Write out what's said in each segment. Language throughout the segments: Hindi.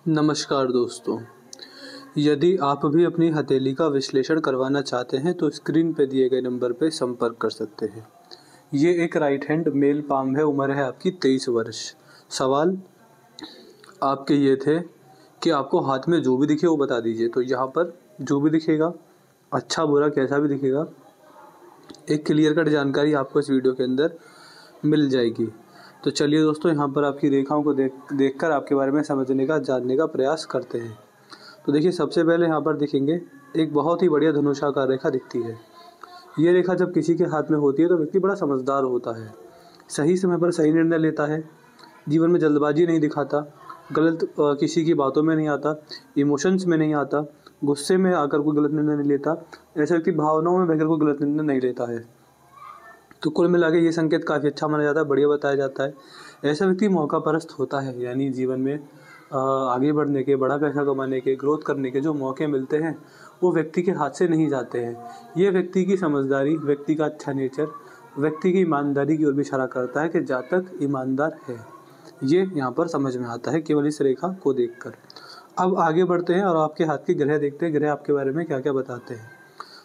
नमस्कार दोस्तों, यदि आप भी अपनी हथेली का विश्लेषण करवाना चाहते हैं तो स्क्रीन पे दिए गए नंबर पे संपर्क कर सकते हैं। ये एक राइट हैंड मेल पाम है, उम्र है आपकी 23 वर्ष। सवाल आपके ये थे कि आपको हाथ में जो भी दिखे वो बता दीजिए। तो यहाँ पर जो भी दिखेगा, अच्छा बुरा कैसा भी दिखेगा, एक क्लियर कट जानकारी आपको इस वीडियो के अंदर मिल जाएगी। तो चलिए दोस्तों, यहाँ पर आपकी रेखाओं को देखकर आपके बारे में समझने का, जानने का प्रयास करते हैं। तो देखिए, सबसे पहले यहाँ पर दिखेंगे एक बहुत ही बढ़िया धनुषाकार रेखा दिखती है। ये रेखा जब किसी के हाथ में होती है तो व्यक्ति बड़ा समझदार होता है, सही समय पर सही निर्णय लेता है, जीवन में जल्दबाजी नहीं दिखाता, गलत किसी की बातों में नहीं आता, इमोशंस में नहीं आता, गुस्से में आकर कोई गलत निर्णय नहीं लेता। ऐसा व्यक्ति भावनाओं में बहकर कोई गलत निर्णय नहीं लेता है। तो कुल मिला के ये संकेत काफ़ी अच्छा माना जाता है, बढ़िया बताया जाता है। ऐसा व्यक्ति मौका परस्त होता है, यानी जीवन में आगे बढ़ने के, बड़ा पैसा कमाने के, ग्रोथ करने के जो मौके मिलते हैं वो व्यक्ति के हाथ से नहीं जाते हैं। ये व्यक्ति की समझदारी, व्यक्ति का अच्छा नेचर, व्यक्ति की ईमानदारी की ओर भी इशारा करता है कि जहाँ तक ईमानदार है, ये यहाँ पर समझ में आता है केवल इस रेखा को देखकर। अब आगे बढ़ते हैं और आपके हाथ के ग्रह देखते हैं, ग्रह आपके बारे में क्या क्या बताते हैं।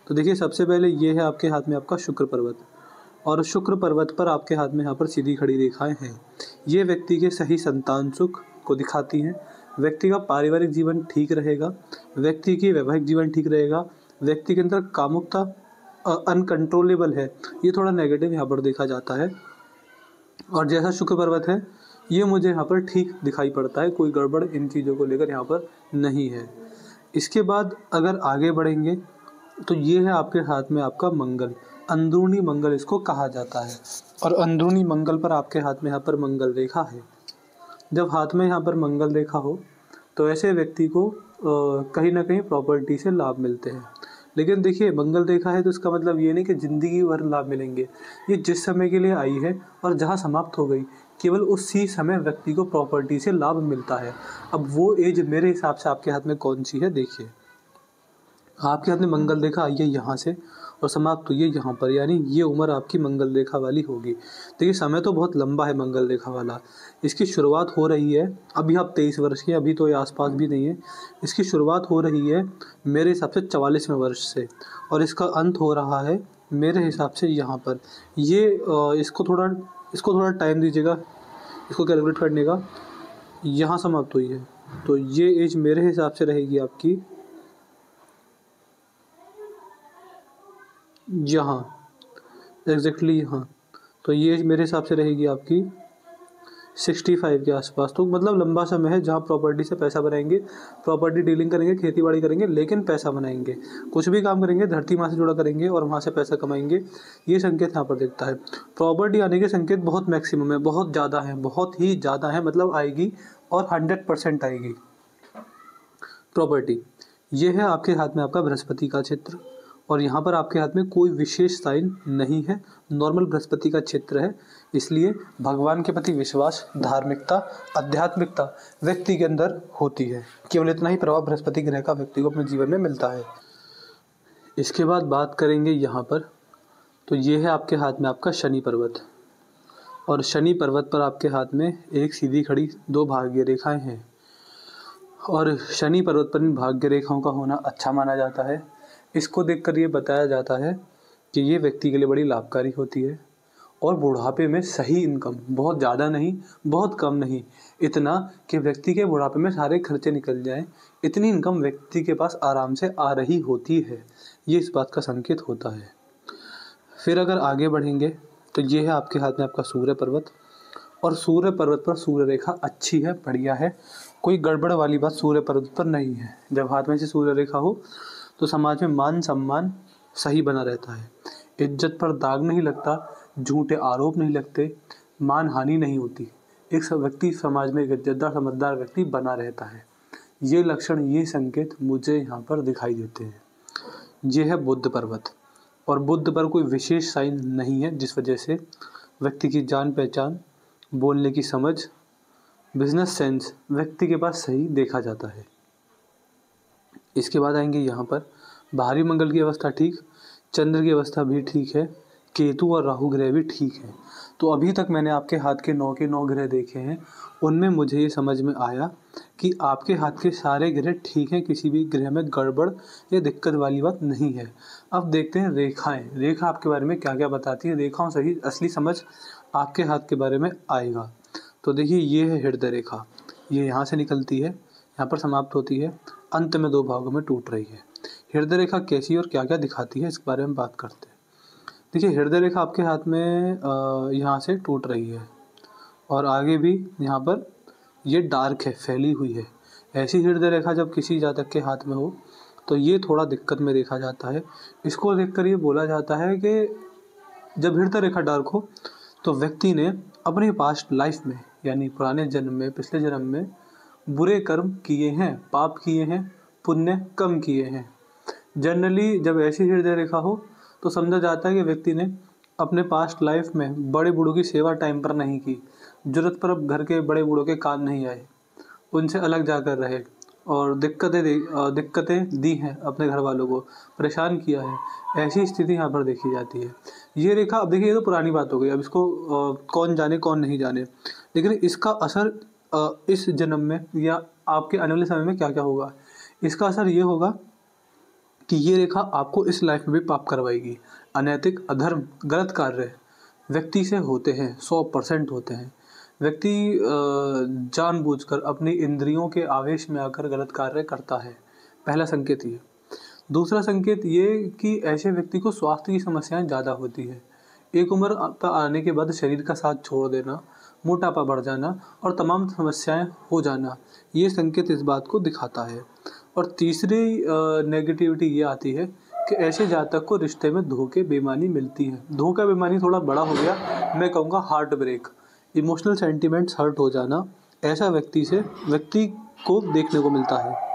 तो देखिए, सबसे पहले ये है आपके हाथ में आपका शुक्र पर्वत, और शुक्र पर्वत पर आपके हाथ में यहाँ पर सीधी खड़ी रेखाएं हैं। ये व्यक्ति के सही संतान सुख को दिखाती हैं। व्यक्ति का पारिवारिक जीवन ठीक रहेगा, व्यक्ति की वैवाहिक जीवन ठीक रहेगा, व्यक्ति के अंदर कामुकता अनकंट्रोलेबल है, ये थोड़ा नेगेटिव यहाँ पर देखा जाता है। और जैसा शुक्र पर्वत है, ये मुझे यहाँ पर ठीक दिखाई पड़ता है, कोई गड़बड़ इन चीज़ों को लेकर यहाँ पर नहीं है। इसके बाद अगर आगे बढ़ेंगे तो ये है आपके हाथ में आपका मंगल, अंदरूनी मंगल इसको कहा जाता है। और अंदरूनी मंगल पर आपके हाथ में यहाँ पर मंगल रेखा है। जब हाथ में यहाँ पर मंगल रेखा हो तो ऐसे व्यक्ति को कहीं ना कहीं प्रॉपर्टी से लाभ मिलते हैं। लेकिन देखिए, मंगल रेखा है तो इसका मतलब ये नहीं कि ज़िंदगी भर लाभ मिलेंगे। ये जिस समय के लिए आई है और जहाँ समाप्त हो गई, केवल उसी समय व्यक्ति को प्रॉपर्टी से लाभ मिलता है। अब वो एज मेरे हिसाब से आपके हाथ में कौन सी है, देखिए। आपके हाथ में मंगल रेखा आई है यहाँ से और समाप्त हुई है यहाँ पर, यानी ये उम्र आपकी मंगल रेखा वाली होगी। देखिए, समय तो बहुत लंबा है मंगल रेखा वाला। इसकी शुरुआत हो रही है, अभी आप 23 वर्ष के, अभी तो ये आसपास भी नहीं है। इसकी शुरुआत हो रही है मेरे हिसाब से 44वें वर्ष से, और इसका अंत हो रहा है मेरे हिसाब से यहाँ पर। ये इसको थोड़ा टाइम दीजिएगा इसको कैलकुलेट करने का। यहाँ समाप्त हुई है तो ये एज मेरे हिसाब से रहेगी आपकी यहाँ, एग्जैक्टली यहाँ। तो ये मेरे हिसाब से रहेगी आपकी 65 के आसपास। तो मतलब लंबा समय है जहाँ प्रॉपर्टी से पैसा बनाएंगे, प्रॉपर्टी डीलिंग करेंगे, खेती बाड़ी करेंगे, लेकिन पैसा बनाएंगे। कुछ भी काम करेंगे धरती माँ से जुड़ा करेंगे और वहाँ से पैसा कमाएंगे, ये संकेत यहाँ पर दिखता है। प्रॉपर्टी आने के संकेत बहुत मैक्सिमम है, बहुत ज़्यादा है, बहुत ही ज़्यादा है, मतलब आएगी और 100% आएगी प्रॉपर्टी। ये है आपके हाथ में आपका बृहस्पति का क्षेत्र, और यहाँ पर आपके हाथ में कोई विशेष साइन नहीं है, नॉर्मल बृहस्पति का क्षेत्र है। इसलिए भगवान के प्रति विश्वास, धार्मिकता, आध्यात्मिकता व्यक्ति के अंदर होती है। केवल इतना ही प्रभाव बृहस्पति ग्रह का व्यक्ति को अपने जीवन में मिलता है। इसके बाद बात करेंगे यहाँ पर, तो ये है आपके हाथ में आपका शनि पर्वत, और शनि पर्वत पर आपके हाथ में एक सीधी खड़ी 2 भाग्य रेखाएं हैं। और शनि पर्वत पर इन भाग्य रेखाओं का होना अच्छा माना जाता है। इसको देखकर ये बताया जाता है कि ये व्यक्ति के लिए बड़ी लाभकारी होती है, और बुढ़ापे में सही इनकम, बहुत ज़्यादा नहीं, बहुत कम नहीं, इतना कि व्यक्ति के बुढ़ापे में सारे खर्चे निकल जाएं, इतनी इनकम व्यक्ति के पास आराम से आ रही होती है। ये इस बात का संकेत होता है। फिर अगर आगे बढ़ेंगे तो ये है आपके हाथ में आपका सूर्य पर्वत, और सूर्य पर्वत पर सूर्य रेखा अच्छी है, बढ़िया है, कोई गड़बड़ वाली बात सूर्य पर्वत पर नहीं है। जब हाथ में से सूर्य रेखा हो तो समाज में मान सम्मान सही बना रहता है, इज्जत पर दाग नहीं लगता, झूठे आरोप नहीं लगते, मान हानि नहीं होती। एक व्यक्ति समाज में एक इज्जतदार समझदार व्यक्ति बना रहता है। ये लक्षण, ये संकेत मुझे यहाँ पर दिखाई देते हैं। ये है बुध पर्वत, और बुध पर कोई विशेष साइन नहीं है, जिस वजह से व्यक्ति की जान पहचान, बोलने की समझ, बिजनेस सेंस व्यक्ति के पास सही देखा जाता है। इसके बाद आएंगे यहाँ पर, बाहरी मंगल की अवस्था ठीक, चंद्र की अवस्था भी ठीक है, केतु और राहु ग्रह भी ठीक हैं। तो अभी तक मैंने आपके हाथ के 9 के 9 ग्रह देखे हैं, उनमें मुझे ये समझ में आया कि आपके हाथ के सारे ग्रह ठीक हैं, किसी भी ग्रह में गड़बड़ या दिक्कत वाली बात नहीं है। अब देखते हैं रेखाएं, रेखा आपके बारे में क्या क्या बताती है, रेखाओं से ही असली समझ आपके हाथ के बारे में आएगा। तो देखिए, ये है हृदय रेखा, ये यहाँ से निकलती है, यहाँ पर समाप्त होती है, अंत में 2 भागों में टूट रही है। हृदय रेखा कैसी और क्या क्या दिखाती है, इसके बारे में बात करते हैं। देखिए, हृदय रेखा आपके हाथ में यहाँ से टूट रही है और आगे भी यहाँ पर ये डार्क है, फैली हुई है। ऐसी हृदय रेखा जब किसी जातक के हाथ में हो तो ये थोड़ा दिक्कत में देखा जाता है। इसको देखकर ये बोला जाता है कि जब हृदय रेखा डार्क हो तो व्यक्ति ने अपनी पास्ट लाइफ में, यानी पुराने जन्म में, पिछले जन्म में बुरे कर्म किए हैं, पाप किए हैं, पुण्य कम किए हैं। जनरली जब ऐसी हृदय रेखा हो तो समझा जाता है कि व्यक्ति ने अपने पास्ट लाइफ में बड़े बूढ़ों की सेवा टाइम पर नहीं की, ज़रूरत पर अब घर के बड़े बूढ़ों के काम नहीं आए, उनसे अलग जाकर रहे और दिक्कतें दी हैं अपने घर वालों को, परेशान किया है। ऐसी स्थिति यहाँ पर देखी जाती है। ये रेखा, अब देखिए, ये तो पुरानी बात हो गई, अब इसको कौन जाने कौन नहीं जाने, लेकिन इसका असर इस जन्म में या आपके आने वाले समय में क्या क्या होगा। इसका असर ये होगा कि ये रेखा आपको इस लाइफ में भी पाप करवाएगी। अनैतिक, अधर्म, गलत कार्य व्यक्ति से होते हैं, 100% होते हैं। व्यक्ति जानबूझकर अपनी इंद्रियों के आवेश में आकर गलत कार्य करता है। पहला संकेत ये। दूसरा संकेत ये कि ऐसे व्यक्ति को स्वास्थ्य की समस्याएं ज़्यादा होती है। एक उम्र पर आने के बाद शरीर का साथ छोड़ देना, मोटापा बढ़ जाना और तमाम समस्याएं हो जाना, ये संकेत इस बात को दिखाता है। और तीसरी नेगेटिविटी ये आती है कि ऐसे जातक को रिश्ते में धोखे बेईमानी मिलती है। धोखा बेईमानी थोड़ा बड़ा हो गया, मैं कहूँगा heart break, emotional sentiments hurt हो जाना, ऐसा व्यक्ति को देखने को मिलता है।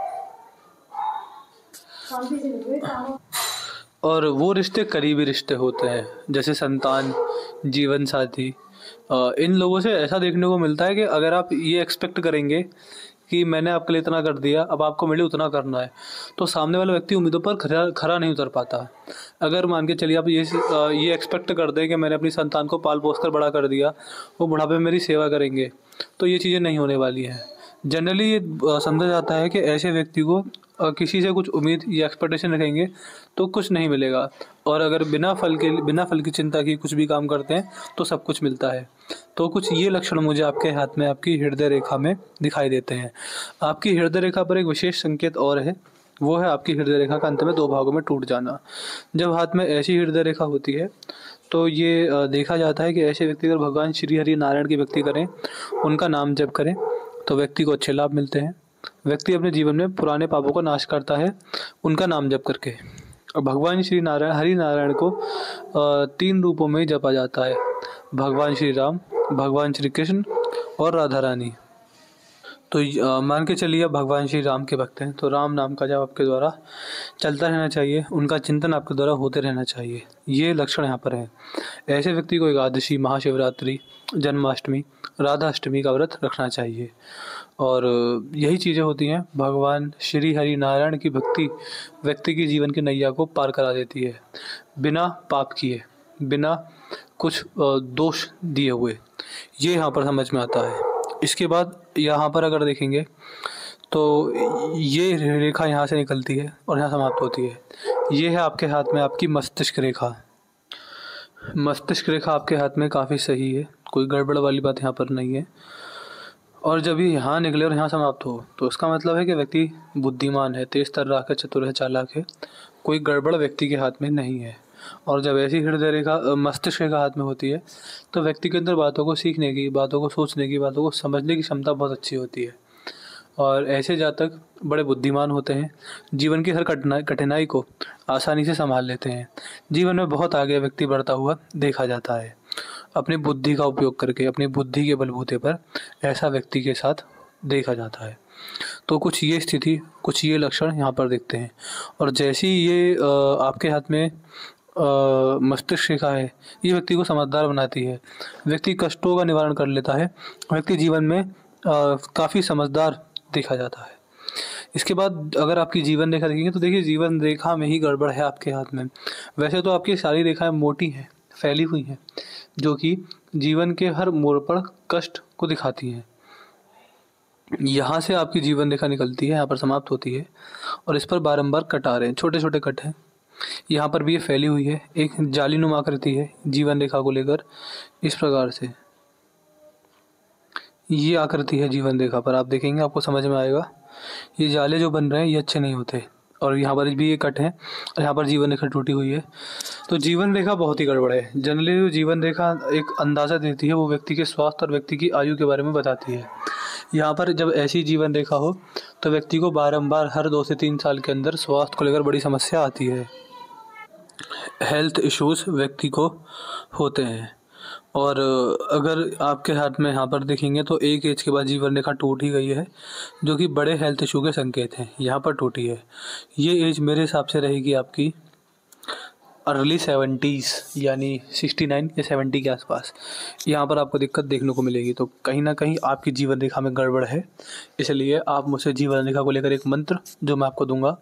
और वो रिश्ते करीबी रिश्ते होते हैं, जैसे संतान, जीवन साथी। इन लोगों से ऐसा देखने को मिलता है कि अगर आप ये एक्सपेक्ट करेंगे कि मैंने आपके लिए इतना कर दिया, अब आपको मिले उतना करना है, तो सामने वाला व्यक्ति उम्मीदों पर खरा नहीं उतर पाता। अगर मान के चलिए आप ये एक्सपेक्ट कर दें कि मैंने अपनी संतान को पाल पोस कर बड़ा कर दिया, वो बुढ़ापे में मेरी सेवा करेंगे, तो ये चीज़ें नहीं होने वाली हैं। जनरली ये समझा जाता है कि ऐसे व्यक्ति को किसी से कुछ उम्मीद या एक्सपेक्टेशन रखेंगे तो कुछ नहीं मिलेगा, और अगर बिना फल की चिंता की कुछ भी काम करते हैं तो सब कुछ मिलता है। तो कुछ ये लक्षण मुझे आपके हाथ में, आपकी हृदय रेखा में दिखाई देते हैं। आपकी हृदय रेखा पर एक विशेष संकेत और है, वो है आपकी हृदय रेखा का अंत में 2 भागों में टूट जाना। जब हाथ में ऐसी हृदय रेखा होती है तो ये देखा जाता है कि ऐसे व्यक्ति अगर भगवान श्री हरि नारायण की भक्ति करें, उनका नाम जप करें, तो व्यक्ति को अच्छे लाभ मिलते हैं। व्यक्ति अपने जीवन में पुराने पापों का नाश करता है उनका नाम जप करके। और भगवान श्री नारायण, हरि नारायण को 3 रूपों में जपा जाता है, भगवान श्री राम, भगवान श्री कृष्ण और राधा रानी। तो मान के चलिए आप भगवान श्री राम के भक्त हैं, तो राम नाम का जप आपके द्वारा चलता रहना चाहिए, उनका चिंतन आपके द्वारा होते रहना चाहिए। ये लक्षण यहाँ पर है। ऐसे व्यक्ति को एकादशी, महाशिवरात्रि, जन्माष्टमी, राधाष्टमी का व्रत रखना चाहिए। और यही चीज़ें होती हैं, भगवान श्री हरि नारायण की भक्ति व्यक्ति की जीवन की नैया को पार करा देती है, बिना पाप किए, बिना कुछ दोष दिए हुए। ये यहाँ पर समझ में आता है। इसके बाद यहाँ पर अगर देखेंगे तो ये रेखा यहाँ से निकलती है और यहाँ समाप्त होती है। ये है आपके हाथ में आपकी मस्तिष्क रेखा। मस्तिष्क रेखा आपके हाथ में काफ़ी सही है, कोई गड़बड़ वाली बात यहाँ पर नहीं है। और जब ये यहाँ निकले और यहाँ समाप्त हो तो इसका मतलब है कि व्यक्ति बुद्धिमान है, तेज तर्राक है, चतुर है, चालाक है, कोई गड़बड़ व्यक्ति के हाथ में नहीं है। और जब ऐसी हृदय रेखा मस्तिष्क रेखा हाथ में होती है तो व्यक्ति के अंदर बातों को सीखने की, बातों को सोचने की, बातों को समझने की क्षमता बहुत अच्छी होती है। और ऐसे जातक बड़े बुद्धिमान होते हैं, जीवन की हर कठिनाई को आसानी से संभाल लेते हैं। जीवन में बहुत आगे व्यक्ति बढ़ता हुआ देखा जाता है, अपनी बुद्धि का उपयोग करके, अपनी बुद्धि के बलबूते पर ऐसा व्यक्ति के साथ देखा जाता है। तो कुछ ये स्थिति, कुछ ये लक्षण यहाँ पर दिखते हैं। और जैसी ये आपके हाथ में मस्तिष्क रेखा है, ये व्यक्ति को समझदार बनाती है, व्यक्ति कष्टों का निवारण कर लेता है, व्यक्ति जीवन में काफ़ी समझदार देखा जाता है। इसके बाद अगर आपकी जीवन रेखा देखेंगे तो देखिए, जीवन रेखा में ही गड़बड़ है आपके हाथ में। वैसे तो आपकी सारी रेखाएं मोटी हैं, फैली हुई हैं, जो कि जीवन के हर मोड़ पर कष्ट को दिखाती हैं। यहाँ से आपकी जीवन रेखा निकलती है, यहाँ पर समाप्त होती है और इस पर बारंबार कट आ रहे हैं, छोटे छोटे कट हैं। यहाँ पर भी ये फैली हुई है, एक जालीनुमा आकृति है जीवन रेखा को लेकर। इस प्रकार से ये आकृति है जीवन रेखा पर, आप देखेंगे आपको समझ में आएगा। ये जाले जो बन रहे हैं ये अच्छे नहीं होते। और यहाँ पर भी ये कट है और यहाँ पर जीवन रेखा टूटी हुई है। तो जीवन रेखा बहुत ही गड़बड़ है। जनरली जो जीवन रेखा एक अंदाज़ा देती है वो व्यक्ति के स्वास्थ्य और व्यक्ति की आयु के बारे में बताती है। यहाँ पर जब ऐसी जीवन रेखा हो तो व्यक्ति को बारंबार हर 2 से 3 साल के अंदर स्वास्थ्य को लेकर बड़ी समस्या आती है। हेल्थ इश्यूज व्यक्ति को होते हैं। और अगर आपके हाथ में यहाँ पर देखेंगे तो एक एज के बाद जीवन रेखा टूट ही गई है, जो कि बड़े हेल्थ इशू के संकेत हैं। यहाँ पर टूटी है। ये एज मेरे हिसाब से रहेगी आपकी अर्ली 70s, यानी 69 या 70 के आसपास। यहाँ पर आपको दिक्कत देखने को मिलेगी। तो कहीं ना कहीं आपकी जीवन रेखा में गड़बड़ है। इसलिए आप मुझसे जीवन रेखा को लेकर एक मंत्र जो मैं आपको दूंगा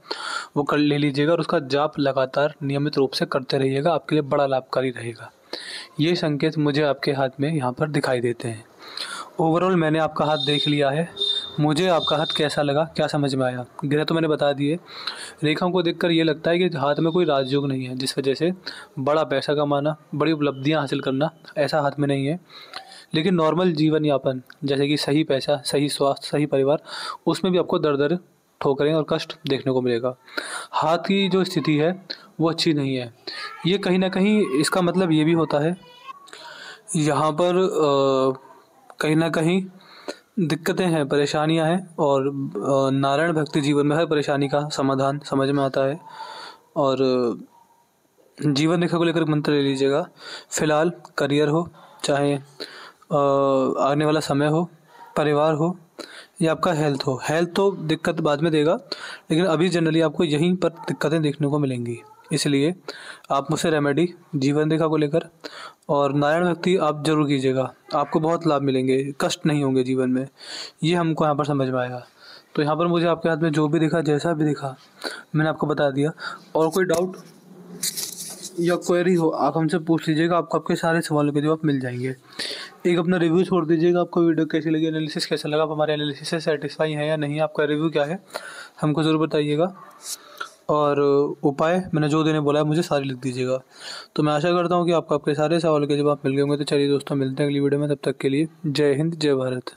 वो कर ले लीजिएगा और उसका जाप लगातार नियमित रूप से करते रहिएगा। आपके लिए बड़ा लाभकारी रहेगा। ये संकेत मुझे आपके हाथ में यहाँ पर दिखाई देते हैं। ओवरऑल मैंने आपका हाथ देख लिया है। मुझे आपका हाथ कैसा लगा, क्या समझ में आया? ग्रह तो मैंने बता दिए। रेखाओं को देखकर ये लगता है कि हाथ में कोई राजयोग नहीं है, जिस वजह से बड़ा पैसा कमाना, बड़ी उपलब्धियां हासिल करना ऐसा हाथ में नहीं है। लेकिन नॉर्मल जीवन यापन, जैसे कि सही पैसा, सही स्वास्थ्य, सही परिवार, उसमें भी आपको दर दर ठोकरें और कष्ट देखने को मिलेगा। हाथ की जो स्थिति है वो अच्छी नहीं है। ये कहीं ना कहीं इसका मतलब ये भी होता है यहाँ पर कहीं ना कहीं दिक्कतें हैं, परेशानियां हैं। और नारायण भक्ति जीवन में हर परेशानी का समाधान समझ में आता है। और जीवन रेखा को लेकर मंत्र ले लीजिएगा। फिलहाल करियर हो, चाहे आने वाला समय हो, परिवार हो या आपका हेल्थ हो। हेल्थ तो दिक्कत बाद में देगा, लेकिन अभी जनरली आपको यहीं पर दिक्कतें देखने को मिलेंगी। इसलिए आप मुझसे रेमेडी जीवन रेखा को लेकर और नारायण भक्ति आप जरूर कीजिएगा। आपको बहुत लाभ मिलेंगे, कष्ट नहीं होंगे जीवन में। ये हमको यहाँ पर समझ में आएगा। तो यहाँ पर मुझे आपके हाथ में जो भी दिखा, जैसा भी दिखा, मैंने आपको बता दिया। और कोई डाउट या क्वेरी हो आप हमसे पूछ लीजिएगा। आपको आपके सारे सवालों के जवाब मिल जाएंगे। एक अपना रिव्यू छोड़ दीजिएगा। आपको वीडियो कैसी लगी, एनालिसिस कैसा लगा, आप हमारे एनालिसिस से सेटिस्फाई हैं या नहीं, आपका रिव्यू क्या है हमको ज़रूर बताइएगा। और उपाय मैंने जो देने बोला है मुझे सारे लिख दीजिएगा। तो मैं आशा करता हूँ कि आपको आपके सारे सवालों के जवाब मिल गए होंगे। तो चलिए दोस्तों, मिलते हैं अगली वीडियो में। तब तक के लिए जय हिंद, जय भारत।